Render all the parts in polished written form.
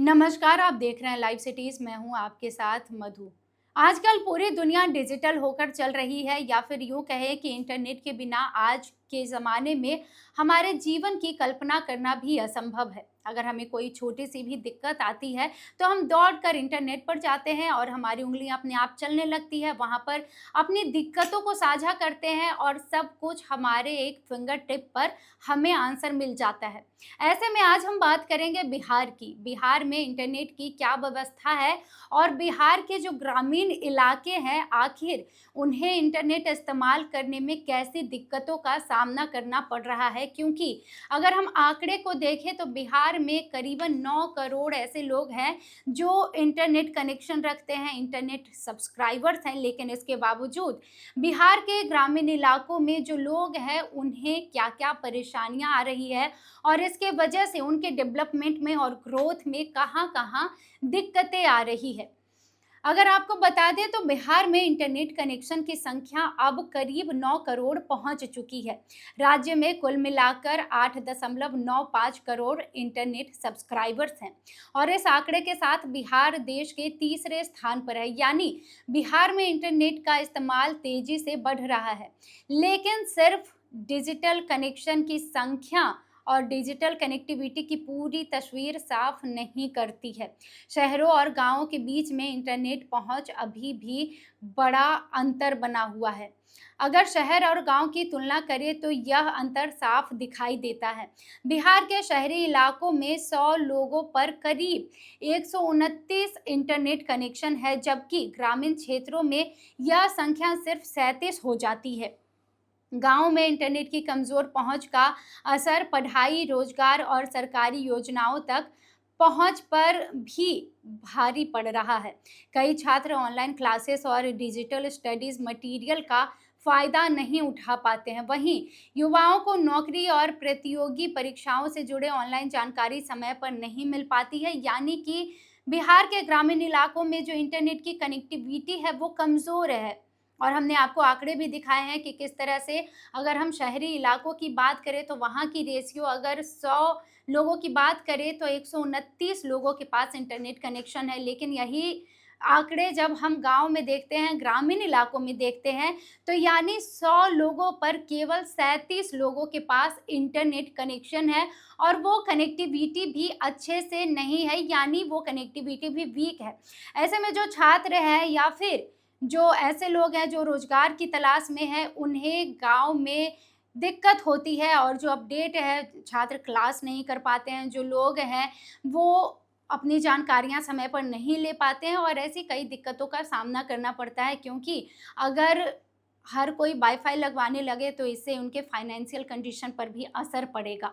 नमस्कार, आप देख रहे हैं लाइव सिटीज। मैं हूं आपके साथ मधु। आजकल पूरी दुनिया डिजिटल होकर चल रही है, या फिर यूं कहें कि इंटरनेट के बिना आज के ज़माने में हमारे जीवन की कल्पना करना भी असंभव है। अगर हमें कोई छोटी सी भी दिक्कत आती है तो हम दौड़कर इंटरनेट पर जाते हैं और हमारी उंगलियां अपने आप चलने लगती है। वहां पर अपनी दिक्कतों को साझा करते हैं और सब कुछ हमारे एक फिंगर टिप पर हमें आंसर मिल जाता है। ऐसे में आज हम बात करेंगे बिहार की। बिहार में इंटरनेट की क्या व्यवस्था है और बिहार के जो ग्रामीण इलाके हैं, आखिर उन्हें इंटरनेट इस्तेमाल करने में कैसी दिक्कतों का सामना करना पड़ रहा है। क्योंकि अगर हम आंकड़े को देखें तो बिहार में करीबन 9 करोड़ ऐसे लोग हैं जो इंटरनेट कनेक्शन रखते हैं, इंटरनेट सब्सक्राइबर्स हैं, लेकिन इसके बावजूद बिहार के ग्रामीण इलाकों में जो लोग हैं उन्हें क्या क्या परेशानियां आ रही है और इसके वजह से उनके डेवलपमेंट में और ग्रोथ में कहां कहां दिक्कतें आ रही है। अगर आपको बता दें तो बिहार में इंटरनेट कनेक्शन की संख्या अब करीब 9 करोड़ पहुंच चुकी है। राज्य में कुल मिलाकर 8.95 करोड़ इंटरनेट सब्सक्राइबर्स हैं और इस आंकड़े के साथ बिहार देश के तीसरे स्थान पर है। यानी बिहार में इंटरनेट का इस्तेमाल तेजी से बढ़ रहा है, लेकिन सिर्फ डिजिटल कनेक्शन की संख्या और डिजिटल कनेक्टिविटी की पूरी तस्वीर साफ नहीं करती है। शहरों और गांवों के बीच में इंटरनेट पहुंच अभी भी बड़ा अंतर बना हुआ है। अगर शहर और गांव की तुलना करें तो यह अंतर साफ दिखाई देता है। बिहार के शहरी इलाकों में 100 लोगों पर करीब 129 इंटरनेट कनेक्शन है, जबकि ग्रामीण क्षेत्रों में यह संख्या सिर्फ 37 हो जाती है। गांव में इंटरनेट की कमजोर पहुंच का असर पढ़ाई, रोजगार और सरकारी योजनाओं तक पहुंच पर भी भारी पड़ रहा है। कई छात्र ऑनलाइन क्लासेस और डिजिटल स्टडीज मटेरियल का फायदा नहीं उठा पाते हैं। वहीं युवाओं को नौकरी और प्रतियोगी परीक्षाओं से जुड़े ऑनलाइन जानकारी समय पर नहीं मिल पाती है। यानी कि बिहार के ग्रामीण इलाकों में जो इंटरनेट की कनेक्टिविटी है वो कमज़ोर है। और हमने आपको आंकड़े भी दिखाए हैं कि किस तरह से अगर हम शहरी इलाकों की बात करें तो वहाँ की रेशियो, अगर 100 लोगों की बात करें तो 129 लोगों के पास इंटरनेट कनेक्शन है। लेकिन यही आंकड़े जब हम गांव में देखते हैं, ग्रामीण इलाकों में देखते हैं, तो यानी 100 लोगों पर केवल 37 लोगों के पास इंटरनेट कनेक्शन है और वो कनेक्टिविटी भी अच्छे से नहीं है, यानी वो कनेक्टिविटी भी वीक है। ऐसे में जो छात्र हैं या फिर जो ऐसे लोग हैं जो रोजगार की तलाश में हैं, उन्हें गांव में दिक्कत होती है और जो अपडेट है, छात्र क्लास नहीं कर पाते हैं, जो लोग हैं वो अपनी जानकारियां समय पर नहीं ले पाते हैं और ऐसी कई दिक्कतों का सामना करना पड़ता है। क्योंकि अगर हर कोई वाईफाई लगवाने लगे तो इससे उनके फाइनेंशियल कंडीशन पर भी असर पड़ेगा।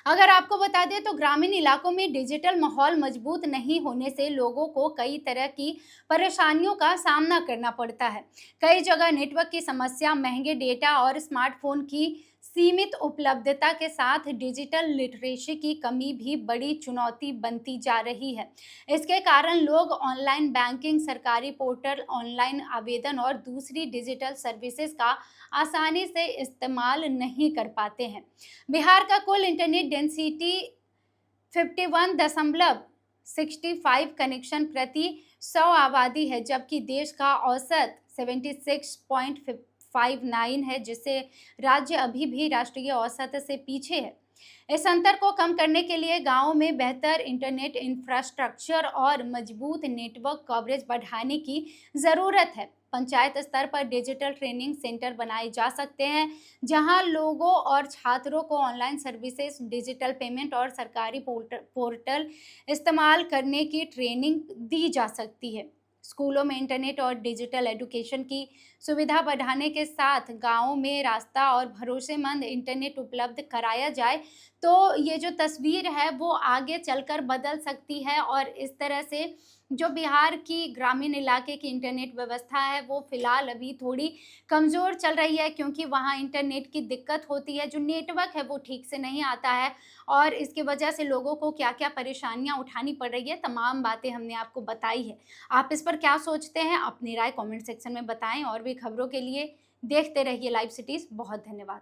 अगर आपको बता दें तो ग्रामीण इलाकों में डिजिटल माहौल मजबूत नहीं होने से लोगों को कई तरह की परेशानियों का सामना करना पड़ता है। कई जगह नेटवर्क की समस्या, महंगे डेटा और स्मार्टफोन की सीमित उपलब्धता के साथ डिजिटल लिटरेसी की कमी भी बड़ी चुनौती बनती जा रही है। इसके कारण लोग ऑनलाइन बैंकिंग, सरकारी पोर्टल, ऑनलाइन आवेदन और दूसरी डिजिटल सर्विसेज का आसानी से इस्तेमाल नहीं कर पाते हैं। बिहार का कुल इंटरनेट डेंसिटी 51.65 कनेक्शन प्रति 100 आबादी है, जबकि देश का औसत 76.59 है, जिससे राज्य अभी भी राष्ट्रीय औसत से पीछे है। इस अंतर को कम करने के लिए गांवों में बेहतर इंटरनेट इंफ्रास्ट्रक्चर और मजबूत नेटवर्क कवरेज बढ़ाने की ज़रूरत है। पंचायत स्तर पर डिजिटल ट्रेनिंग सेंटर बनाए जा सकते हैं, जहां लोगों और छात्रों को ऑनलाइन सर्विसेज, डिजिटल पेमेंट और सरकारी पोर्टल इस्तेमाल करने की ट्रेनिंग दी जा सकती है। स्कूलों में इंटरनेट और डिजिटल एजुकेशन की सुविधा बढ़ाने के साथ गांवों में रास्ता और भरोसेमंद इंटरनेट उपलब्ध कराया जाए तो ये जो तस्वीर है वो आगे चलकर बदल सकती है। और इस तरह से जो बिहार की ग्रामीण इलाके की इंटरनेट व्यवस्था है वो फिलहाल अभी थोड़ी कमज़ोर चल रही है, क्योंकि वहाँ इंटरनेट की दिक्कत होती है, जो नेटवर्क है वो ठीक से नहीं आता है और इसकी वजह से लोगों को क्या क्या परेशानियाँ उठानी पड़ रही है, तमाम बातें हमने आपको बताई है। आप इस पर क्या सोचते हैं, अपनी राय कमेंट सेक्शन में बताएं और भी खबरों के लिए देखते रहिए लाइव सिटीज़। बहुत धन्यवाद।